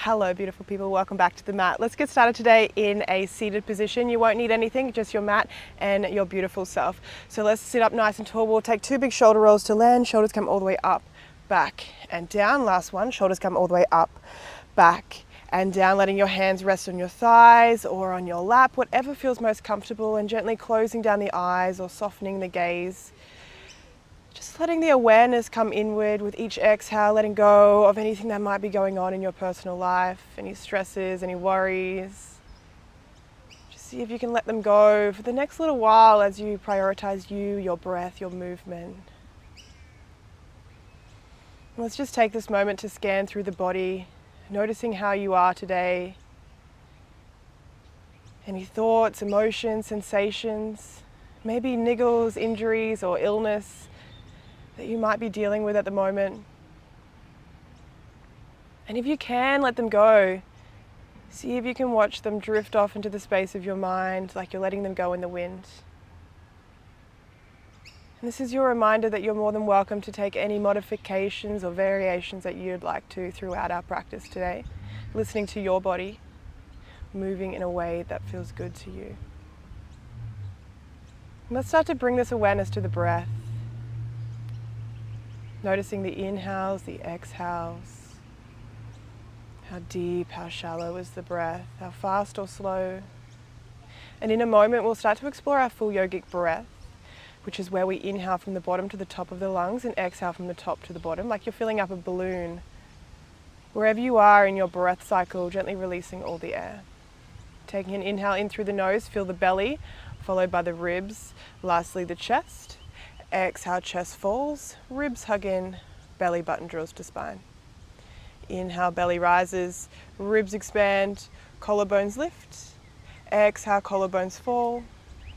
Hello beautiful people, welcome back to the mat. Let's get started today in a seated position. You won't need anything, just your mat and your beautiful self. So let's sit up nice and tall. We'll take 2 big shoulder rolls to land. Shoulders come all the way up, back and down. Last one, shoulders come all the way up, back and down, letting your hands rest on your thighs or on your lap, whatever feels most comfortable, and gently closing down the eyes or softening the gaze. Just letting the awareness come inward with each exhale, letting go of anything that might be going on in your personal life, any stresses, any worries. Just see if you can let them go for the next little while as you prioritize you, your breath, your movement. And let's just take this moment to scan through the body, noticing how you are today. Any thoughts, emotions, sensations, maybe niggles, injuries or illness that you might be dealing with at the moment. And if you can, let them go. See if you can watch them drift off into the space of your mind like you're letting them go in the wind. And this is your reminder that you're more than welcome to take any modifications or variations that you'd like to throughout our practice today. Listening to your body, moving in a way that feels good to you. And let's start to bring this awareness to the breath. Noticing the inhales, the exhales. How deep, how shallow is the breath, how fast or slow. And in a moment, we'll start to explore our full yogic breath, which is where we inhale from the bottom to the top of the lungs and exhale from the top to the bottom, like you're filling up a balloon. Wherever you are in your breath cycle, gently releasing all the air. Taking an inhale in through the nose, feel the belly, followed by the ribs, lastly the chest. Exhale, chest falls, ribs hug in, belly button drills to spine. Inhale, belly rises, ribs expand, collarbones lift. Exhale, collarbones fall,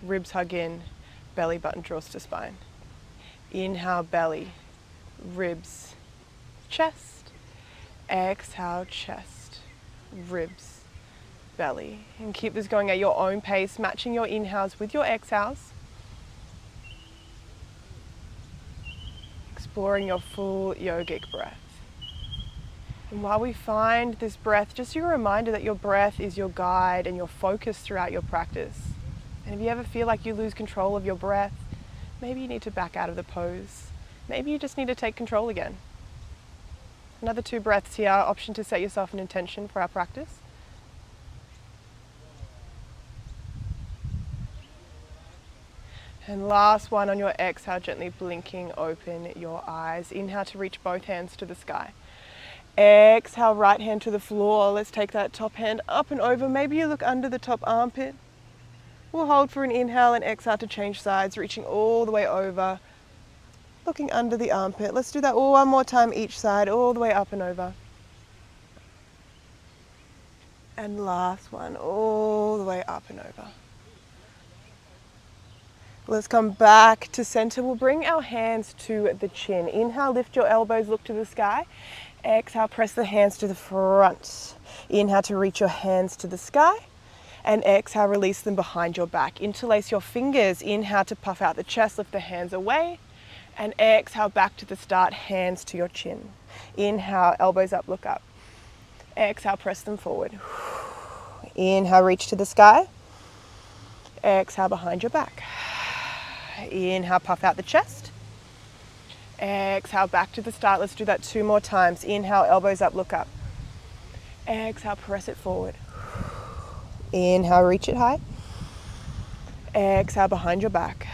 ribs hug in, belly button draws to spine. Inhale, belly, ribs, chest. Exhale, chest, ribs, belly. And keep this going at your own pace, matching your inhales with your exhales. Exploring your full yogic breath. And while we find this breath, just a reminder that your breath is your guide and your focus throughout your practice. And if you ever feel like you lose control of your breath, maybe you need to back out of the pose. Maybe you just need to take control again. Another 2 breaths here, option to set yourself an intention for our practice. And last one on your exhale, gently blinking open your eyes. Inhale to reach both hands to the sky. Exhale, right hand to the floor. Let's take that top hand up and over. Maybe you look under the top armpit. We'll hold for an inhale and exhale to change sides, reaching all the way over, looking under the armpit. Let's do that one more time each side, all the way up and over. And last one, all the way up and over. Let's come back to center. We'll bring our hands to the chin. Inhale, lift your elbows, look to the sky. Exhale, press the hands to the front. Inhale to reach your hands to the sky. And exhale, release them behind your back. Interlace your fingers. Inhale to puff out the chest, lift the hands away. And exhale, back to the start, hands to your chin. Inhale, elbows up, look up. Exhale, press them forward. Inhale, reach to the sky. Exhale, behind your back. Inhale, puff out the chest. Exhale, back to the start. Let's do that 2 more times. Inhale, elbows up, look up. Exhale, press it forward. Inhale, reach it high. Exhale, behind your back.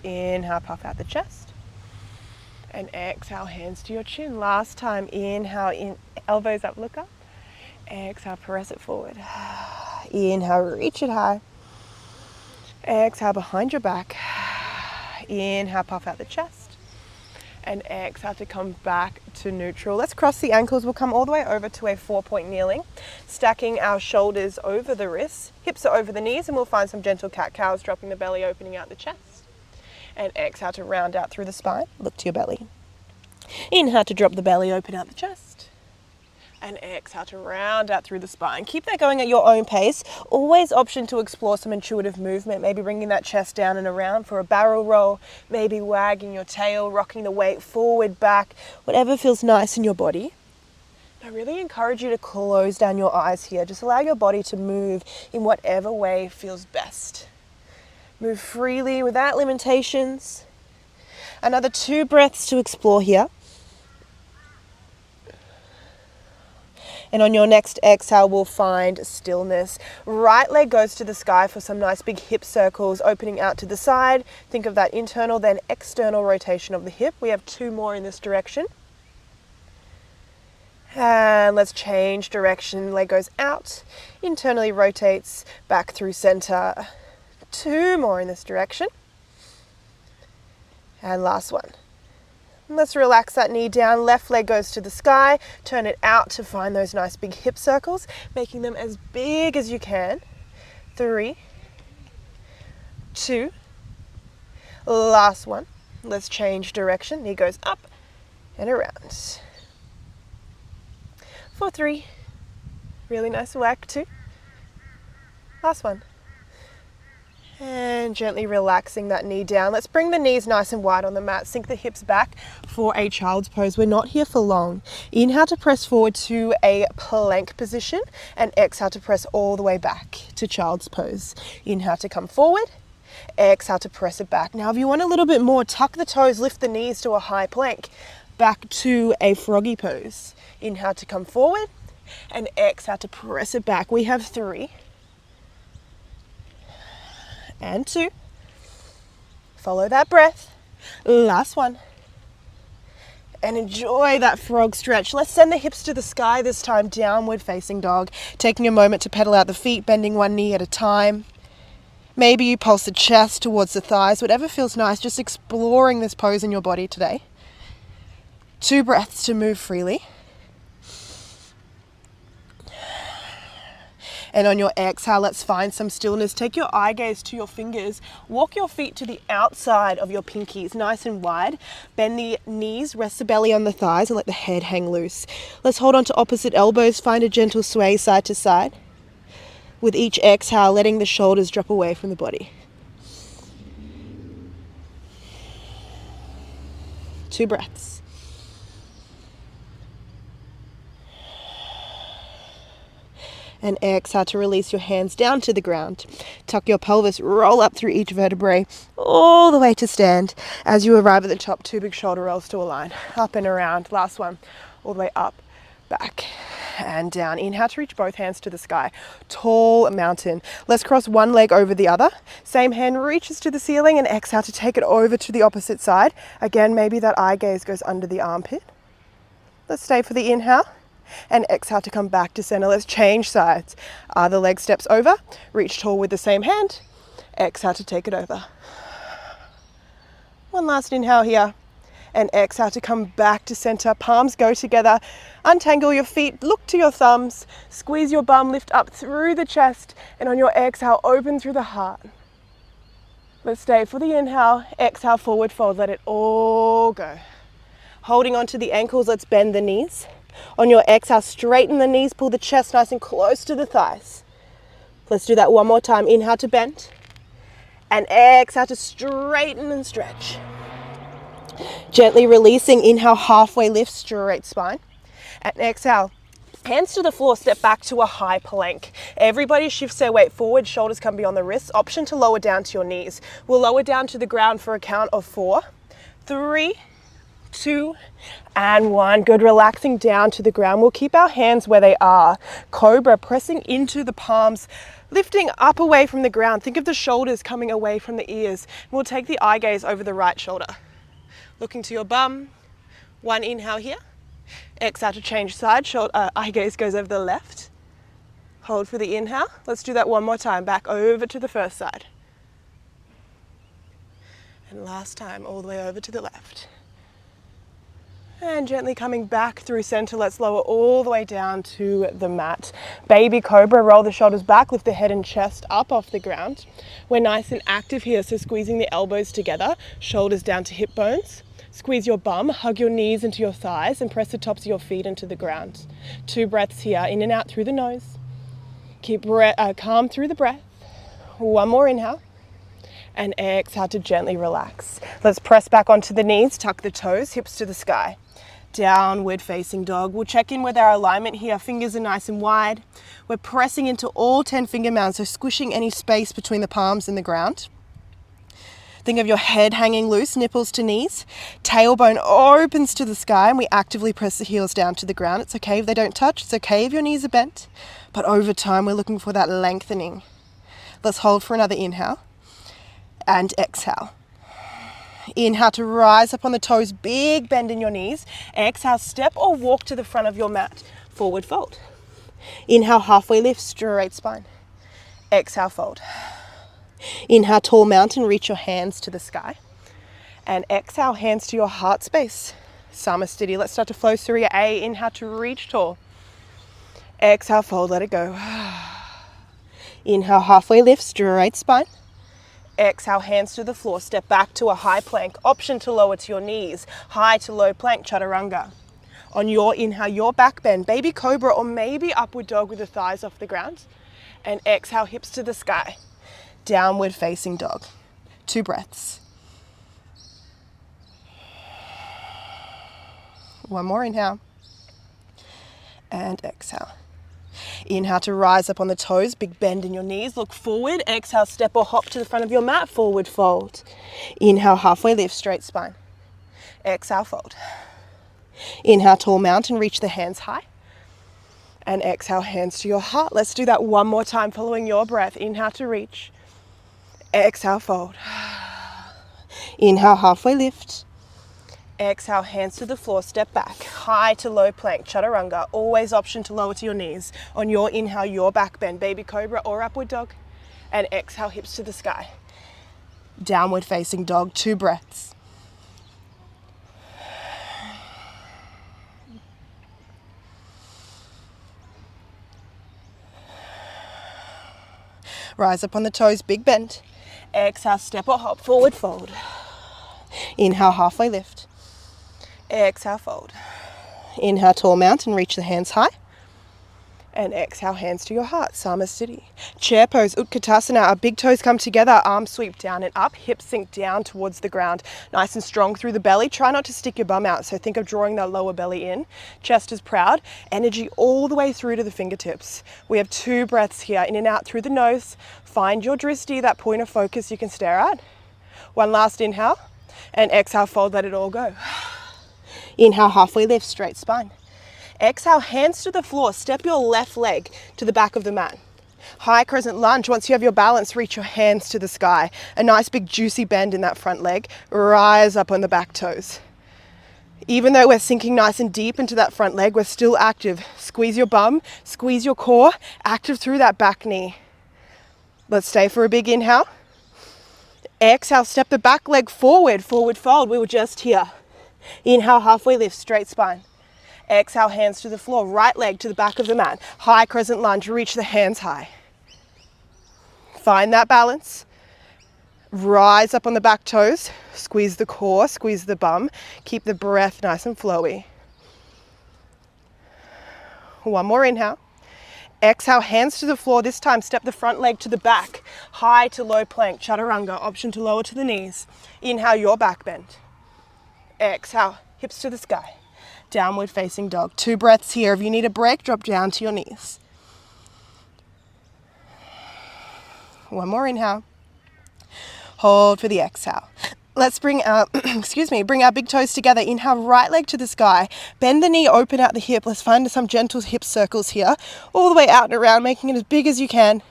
Inhale, puff out the chest. And exhale, hands to your chin. Last time. Inhale, elbows up, look up. Exhale, press it forward. Inhale, reach it high. Exhale, behind your back. Inhale, puff out the chest. And exhale to come back to neutral. Let's cross the ankles. We'll come all the way over to a 4-point kneeling, stacking our shoulders over the wrists, hips are over the knees, and we'll find some gentle cat-cows, dropping the belly, opening out the chest. And exhale to round out through the spine. Look to your belly. Inhale to drop the belly, open out the chest. And exhale to round out through the spine. Keep that going at your own pace. Always option to explore some intuitive movement, maybe bringing that chest down and around for a barrel roll, maybe wagging your tail, rocking the weight forward, back, whatever feels nice in your body. I really encourage you to close down your eyes here. Just allow your body to move in whatever way feels best. Move freely without limitations. Another 2 breaths to explore here. And on your next exhale, we'll find stillness. Right leg goes to the sky for some nice big hip circles, opening out to the side. Think of that internal, then external rotation of the hip. We have 2 more in this direction. And let's change direction. Leg goes out, internally rotates back through center. 2 more in this direction. And last one. Let's relax that knee down. Left leg goes to the sky. Turn it out to find those nice big hip circles, making them as big as you can. 3, 2, last one. Let's change direction. Knee goes up and around. For 3, really nice work. 2, last one. And gently relaxing that knee down. Let's bring the knees nice and wide on the mat. Sink the hips back for a child's pose. We're not here for long. Inhale to press forward to a plank position and exhale to press all the way back to child's pose. Inhale to come forward. Exhale to press it back. Now if you want a little bit more, tuck the toes, lift the knees to a high plank. Back to a froggy pose. Inhale to come forward and exhale to press it back. We have 3. And 2. Follow that breath. Last one. And enjoy that frog stretch. Let's send the hips to the sky this time, downward facing dog. Taking a moment to pedal out the feet, bending one knee at a time. Maybe you pulse the chest towards the thighs, whatever feels nice, just exploring this pose in your body today. 2 breaths to move freely. And on your exhale, let's find some stillness. Take your eye gaze to your fingers. Walk your feet to the outside of your pinkies, nice and wide. Bend the knees, rest the belly on the thighs, and let the head hang loose. Let's hold on to opposite elbows. Find a gentle sway side to side. With each exhale, letting the shoulders drop away from the body. 2 breaths. And exhale to release your hands down to the ground. Tuck your pelvis, roll up through each vertebrae, all the way to stand. As you arrive at the top, 2 big shoulder rolls to align. Up and around. Last one. All the way up, back, and down. Inhale to reach both hands to the sky. Tall mountain. Let's cross one leg over the other. Same hand reaches to the ceiling and exhale to take it over to the opposite side. Again, maybe that eye gaze goes under the armpit. Let's stay for the inhale. And exhale to come back to center. Let's change sides. Other leg steps over. Reach tall with the same hand. Exhale to take it over. One last inhale here. And exhale to come back to center. Palms go together. Untangle your feet. Look to your thumbs. Squeeze your bum. Lift up through the chest. And on your exhale, open through the heart. Let's stay for the inhale. Exhale, forward fold. Let it all go. Holding onto the ankles, let's bend the knees. On your exhale, straighten the knees, pull the chest nice and close to the thighs. Let's do that one more time. Inhale to bend. And exhale to straighten and stretch. Gently releasing. Inhale, halfway lift, straight spine. And exhale, hands to the floor, step back to a high plank. Everybody shifts their weight forward, shoulders come beyond the wrists. Option to lower down to your knees. We'll lower down to the ground for a count of 4, 3, 2, and 1. Good. Relaxing down to the ground. We'll keep our hands where they are. Cobra, pressing into the palms, lifting up away from the ground. Think of the shoulders coming away from the ears. We'll take the eye gaze over the right shoulder. Looking to your bum. 1 inhale here. Exhale to change side. Eye gaze goes over the left. Hold for the inhale. Let's do that one more time. Back over to the first side. And last time, all the way over to the left. And gently coming back through center, let's lower all the way down to the mat. Baby cobra, roll the shoulders back, lift the head and chest up off the ground. We're nice and active here, so squeezing the elbows together, shoulders down to hip bones. Squeeze your bum, hug your knees into your thighs and press the tops of your feet into the ground. 2 breaths here, in and out through the nose. Keep calm through the breath. 1 more inhale. And exhale to gently relax. Let's press back onto the knees, tuck the toes, hips to the sky. Downward facing dog. We'll check in with our alignment here. Fingers are nice and wide. We're pressing into all 10 finger mounds, so squishing any space between the palms and the ground. Think of your head hanging loose, nipples to knees. Tailbone opens to the sky, and we actively press the heels down to the ground. It's okay if they don't touch. It's okay if your knees are bent. But over time, we're looking for that lengthening. Let's hold for another inhale and exhale. Inhale to rise up on the toes, big bend in your knees. Exhale, step or walk to the front of your mat, forward fold. Inhale, halfway lift, straight spine. Exhale, fold. Inhale, tall mountain, reach your hands to the sky. And exhale, hands to your heart space. Samasthiti. Let's start to flow Surya A. Inhale to reach tall. Exhale, fold, let it go. Inhale, halfway lift, straight spine. Exhale, hands to the floor. Step back to a high plank. Option to lower to your knees. High to low plank, chaturanga. On your inhale, your back bend, baby cobra, or maybe upward dog with the thighs off the ground. And exhale, hips to the sky. Downward facing dog. 2 breaths. One more inhale. And exhale. Inhale to rise up on the toes, big bend in your knees, look forward. Exhale, step or hop to the front of your mat, forward fold. Inhale, halfway lift, straight spine. Exhale, fold. Inhale, tall mountain, reach the hands high. And exhale, hands to your heart. Let's do that one more time following your breath. Inhale to reach. Exhale, fold. Inhale, halfway lift. Exhale, hands to the floor, step back, high to low plank, chaturanga, always option to lower to your knees. On your inhale, your back bend, baby cobra or upward dog. And exhale, hips to the sky. Downward facing dog, 2 breaths. Rise up on the toes, big bend. Exhale, step or hop, forward fold. Inhale, halfway lift. Exhale, fold. Inhale, tall mountain, reach the hands high. And exhale, hands to your heart, Samasthiti. Chair pose, Utkatasana. Our big toes come together, arms sweep down and up, hips sink down towards the ground. Nice and strong through the belly. Try not to stick your bum out, so think of drawing that lower belly in. Chest is proud. Energy all the way through to the fingertips. We have 2 breaths here, in and out through the nose. Find your dristi, that point of focus you can stare at. One last inhale, and exhale, fold, let it all go. Inhale, halfway lift, straight spine. Exhale, hands to the floor. Step your left leg to the back of the mat. High crescent lunge. Once you have your balance, reach your hands to the sky. A nice big juicy bend in that front leg. Rise up on the back toes. Even though we're sinking nice and deep into that front leg, we're still active. Squeeze your bum, squeeze your core, active through that back knee. Let's stay for a big inhale. Exhale, step the back leg forward, forward fold. We were just here. Inhale, halfway lift, straight spine. Exhale, hands to the floor, right leg to the back of the mat. High crescent lunge, reach the hands high. Find that balance. Rise up on the back toes, squeeze the core, squeeze the bum. Keep the breath nice and flowy. One more inhale. Exhale, hands to the floor. This time, step the front leg to the back. High to low plank, chaturanga, option to lower to the knees. Inhale, your back bend. Exhale, hips to the sky. Downward facing dog. 2 breaths here. If you need a break, drop down to your knees. One more inhale. Hold for the exhale. Let's bring our, bring our big toes together. Inhale, right leg to the sky. Bend the knee, open out the hip. Let's find some gentle hip circles here. All the way out and around, making it as big as you can.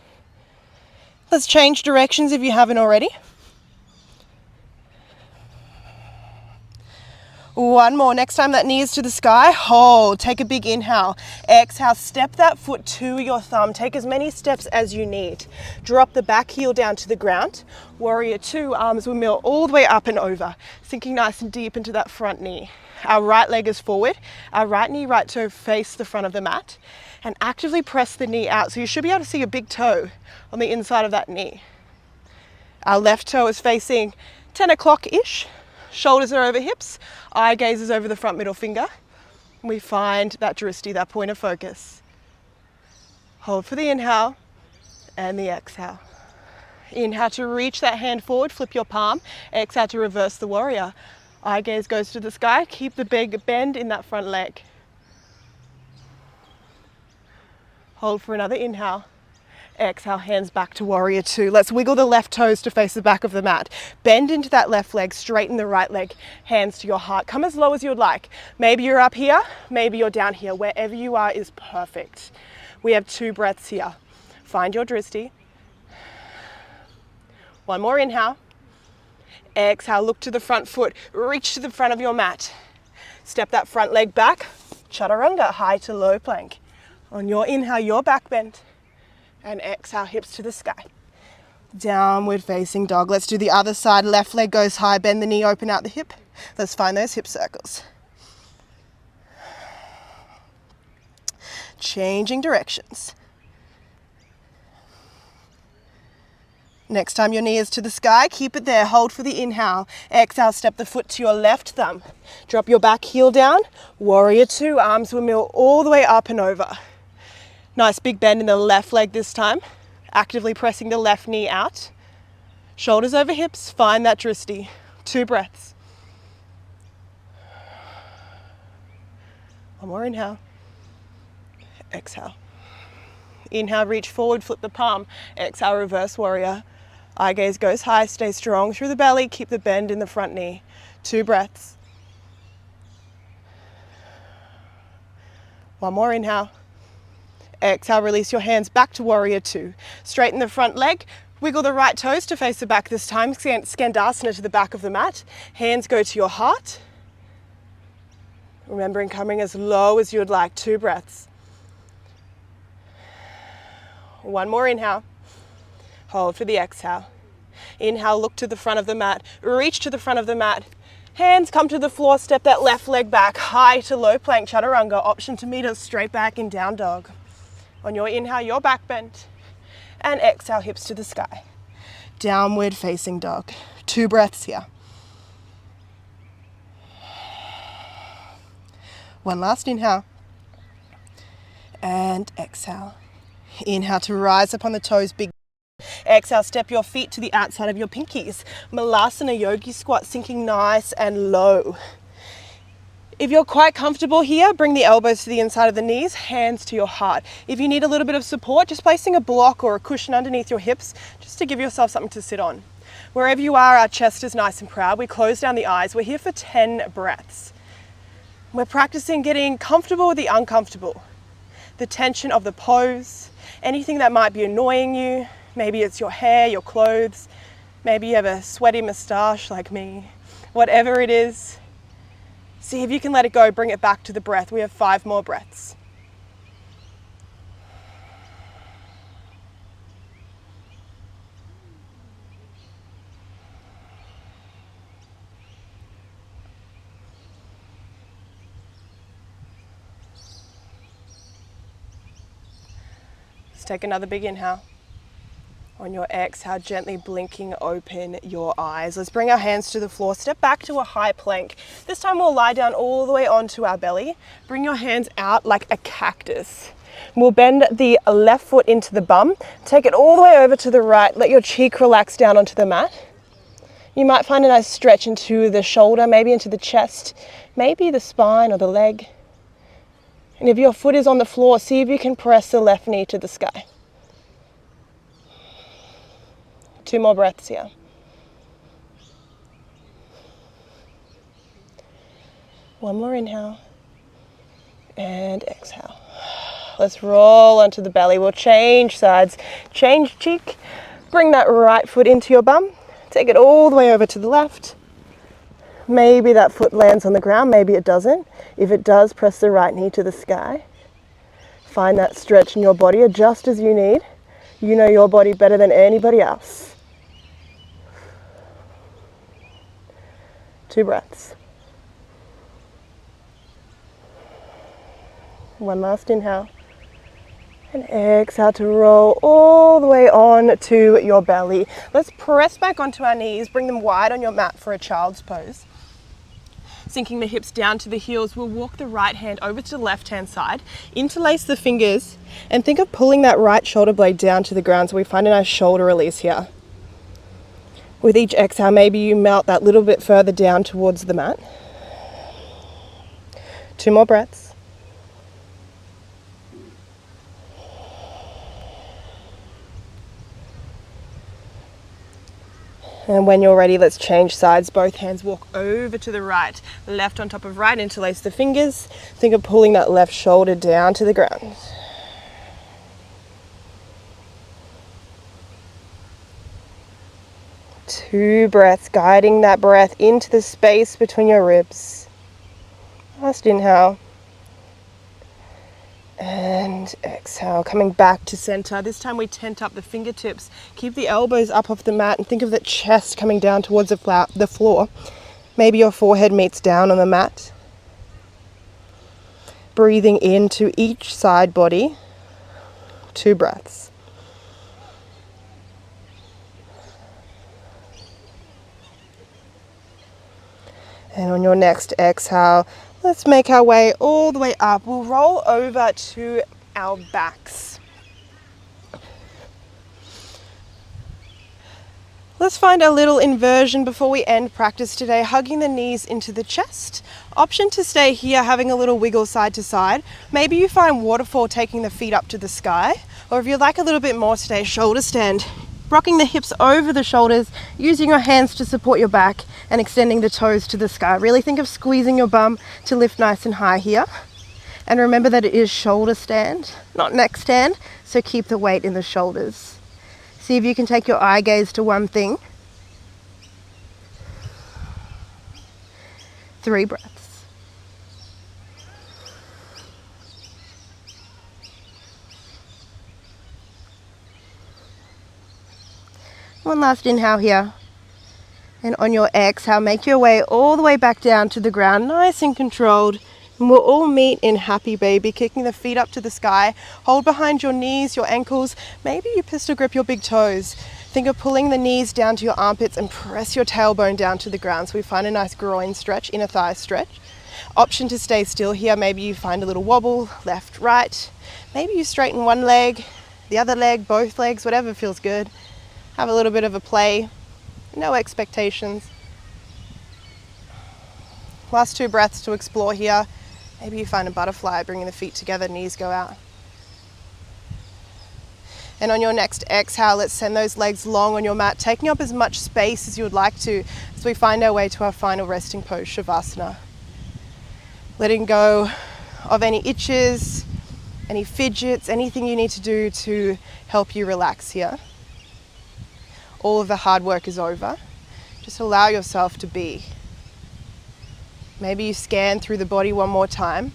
Let's change directions if you haven't already. One more. Next time that knee is to the sky, hold. Take a big inhale. Exhale, step that foot to your thumb. Take as many steps as you need. Drop the back heel down to the ground. Warrior 2, arms will mill all the way up and over. Sinking nice and deep into that front knee. Our right leg is forward. Our right knee, right toe face the front of the mat. And actively press the knee out. So you should be able to see your big toe on the inside of that knee. Our left toe is facing 10 o'clock-ish. Shoulders are over hips, eye gaze is over the front middle finger. We find that dristi, that point of focus. Hold for the inhale and the exhale. Inhale to reach that hand forward, flip your palm. Exhale to reverse the warrior. Eye gaze goes to the sky. Keep the big bend in that front leg. Hold for another inhale. Exhale, hands back to warrior two. Let's wiggle the left toes to face the back of the mat. Bend into that left leg, straighten the right leg, hands to your heart. Come as low as you would like. Maybe you're up here, maybe you're down here. Wherever you are is perfect. We have 2 breaths here. Find your drishti. One more inhale. Exhale, look to the front foot. Reach to the front of your mat. Step that front leg back. Chaturanga, high to low plank. On your inhale, your back bend. And exhale, hips to the sky. Downward facing dog. Let's do the other side. Left leg goes high, bend the knee, open out the hip. Let's find those hip circles. Changing directions. Next time your knee is to the sky, keep it there. Hold for the inhale. Exhale, step the foot to your left thumb. Drop your back heel down. Warrior two, arms will mill all the way up and over. Nice big bend in the left leg this time. Actively pressing the left knee out. Shoulders over hips, find that drishti. 2 breaths. One more inhale. Exhale. Inhale, reach forward, flip the palm. Exhale, reverse warrior. Eye gaze goes high, stay strong through the belly, keep the bend in the front knee. 2 breaths. One more inhale. Exhale, release your hands back to warrior two. Straighten the front leg, wiggle the right toes to face the back this time. Skandasana to the back of the mat. Hands go to your heart. Remembering coming as low as you would like. 2 breaths. One more inhale. Hold for the exhale. Inhale, look to the front of the mat. Reach to the front of the mat. Hands come to the floor, step that left leg back. High to low plank, chaturanga. Option to meet us straight back in down dog. On your inhale, your back bend. And exhale, hips to the sky. Downward facing dog. 2 breaths here. One last inhale. And exhale. Inhale to rise up on the toes, big. Exhale, step your feet to the outside of your pinkies. Malasana yogi squat, sinking nice and low. If you're quite comfortable here, bring the elbows to the inside of the knees, hands to your heart. If you need a little bit of support, just placing a block or a cushion underneath your hips, just to give yourself something to sit on. Wherever you are, our chest is nice and proud. We close down the eyes. We're here for 10 breaths. We're practicing getting comfortable with the uncomfortable. The tension of the pose, anything that might be annoying you. Maybe it's your hair, your clothes. Maybe you have a sweaty moustache like me. Whatever it is, see if you can let it go, bring it back to the breath. We have 5 more breaths. Let's take another big inhale. On your exhale, gently blinking open your eyes. Let's bring our hands to the floor. Step back to a high plank. This time we'll lie down all the way onto our belly. Bring your hands out like a cactus. We'll bend the left foot into the bum. Take it all the way over to the right. Let your cheek relax down onto the mat. You might find a nice stretch into the shoulder, maybe into the chest, maybe the spine or the leg. And if your foot is on the floor, see if you can press the left knee to the sky. 2 more breaths here. One more inhale. And exhale. Let's roll onto the belly. We'll change sides. Change cheek. Bring that right foot into your bum. Take it all the way over to the left. Maybe that foot lands on the ground. Maybe it doesn't. If it does, press the right knee to the sky. Find that stretch in your body. Adjust as you need. You know your body better than anybody else. 2 breaths. One last inhale. And exhale to roll all the way on to your belly. Let's press back onto our knees. Bring them wide on your mat for a child's pose. Sinking the hips down to the heels, we'll walk the right hand over to the left hand side. Interlace the fingers and think of pulling that right shoulder blade down to the ground so we find a nice shoulder release here. With each exhale, maybe you melt that little bit further down towards the mat. 2 more breaths. And when you're ready, let's change sides. Both hands walk over to the right. Left on top of right, interlace the fingers. Think of pulling that left shoulder down to the ground. Two breaths, guiding that breath into the space between your ribs. Last inhale. And exhale, coming back to center. This time we tent up the fingertips. Keep the elbows up off the mat and think of the chest coming down towards the floor. Maybe your forehead meets down on the mat. Breathing into each side body. 2 breaths. And on your next exhale, let's make our way all the way up. We'll roll over to our backs. Let's find a little inversion before we end practice today, hugging the knees into the chest. Option to stay here, having a little wiggle side to side. Maybe you find waterfall, taking the feet up to the sky. Or if you'd like a little bit more today, shoulder stand. Rocking the hips over the shoulders, using your hands to support your back and extending the toes to the sky. Really think of squeezing your bum to lift nice and high here. And remember that it is shoulder stand, not neck stand, so keep the weight in the shoulders. See if you can take your eye gaze to one thing. 3 breaths. One last inhale here. And on your exhale, make your way all the way back down to the ground, nice and controlled. And we'll all meet in happy baby, kicking the feet up to the sky. Hold behind your knees, your ankles. Maybe you pistol grip your big toes. Think of pulling the knees down to your armpits and press your tailbone down to the ground so we find a nice groin stretch, inner thigh stretch. Option to stay still here. Maybe you find a little wobble, left, right. Maybe you straighten one leg, the other leg, both legs, whatever feels good. Have a little bit of a play. No expectations. Last 2 breaths to explore here. Maybe you find a butterfly, bringing the feet together, knees go out. And on your next exhale, let's send those legs long on your mat, taking up as much space as you would like to as we find our way to our final resting pose, Shavasana. Letting go of any itches, any fidgets, anything you need to do to help you relax here. All of the hard work is over. Just allow yourself to be. Maybe you scan through the body one more time,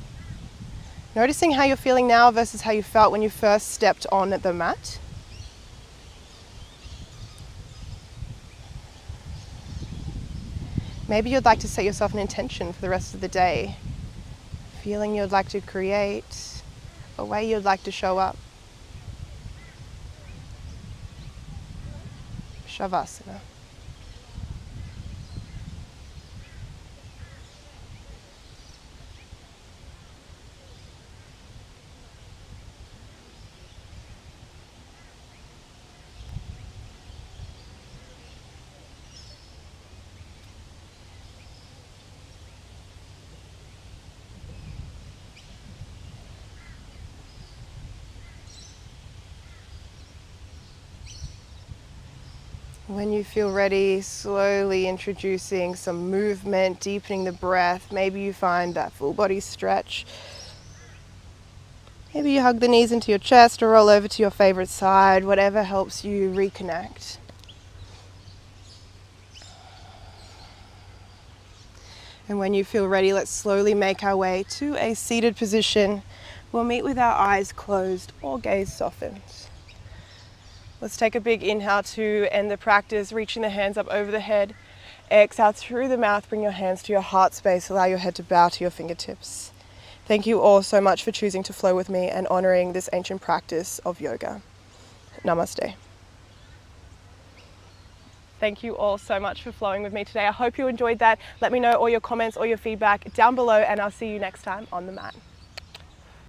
noticing how you're feeling now versus how you felt when you first stepped on the mat. Maybe you'd like to set yourself an intention for the rest of the day, feeling you'd like to create, a way you'd like to show up. Shavasana. When you feel ready, slowly introducing some movement, deepening the breath. Maybe you find that full body stretch. Maybe you hug the knees into your chest or roll over to your favorite side, whatever helps you reconnect. And when you feel ready, let's slowly make our way to a seated position. We'll meet with our eyes closed or gaze softened. Let's take a big inhale to end the practice, reaching the hands up over the head. Exhale through the mouth, bring your hands to your heart space, allow your head to bow to your fingertips. Thank you all so much for choosing to flow with me and honoring this ancient practice of yoga. Namaste. Thank you all so much for flowing with me today. I hope you enjoyed that. Let me know all your comments or your feedback down below, and I'll see you next time on the mat.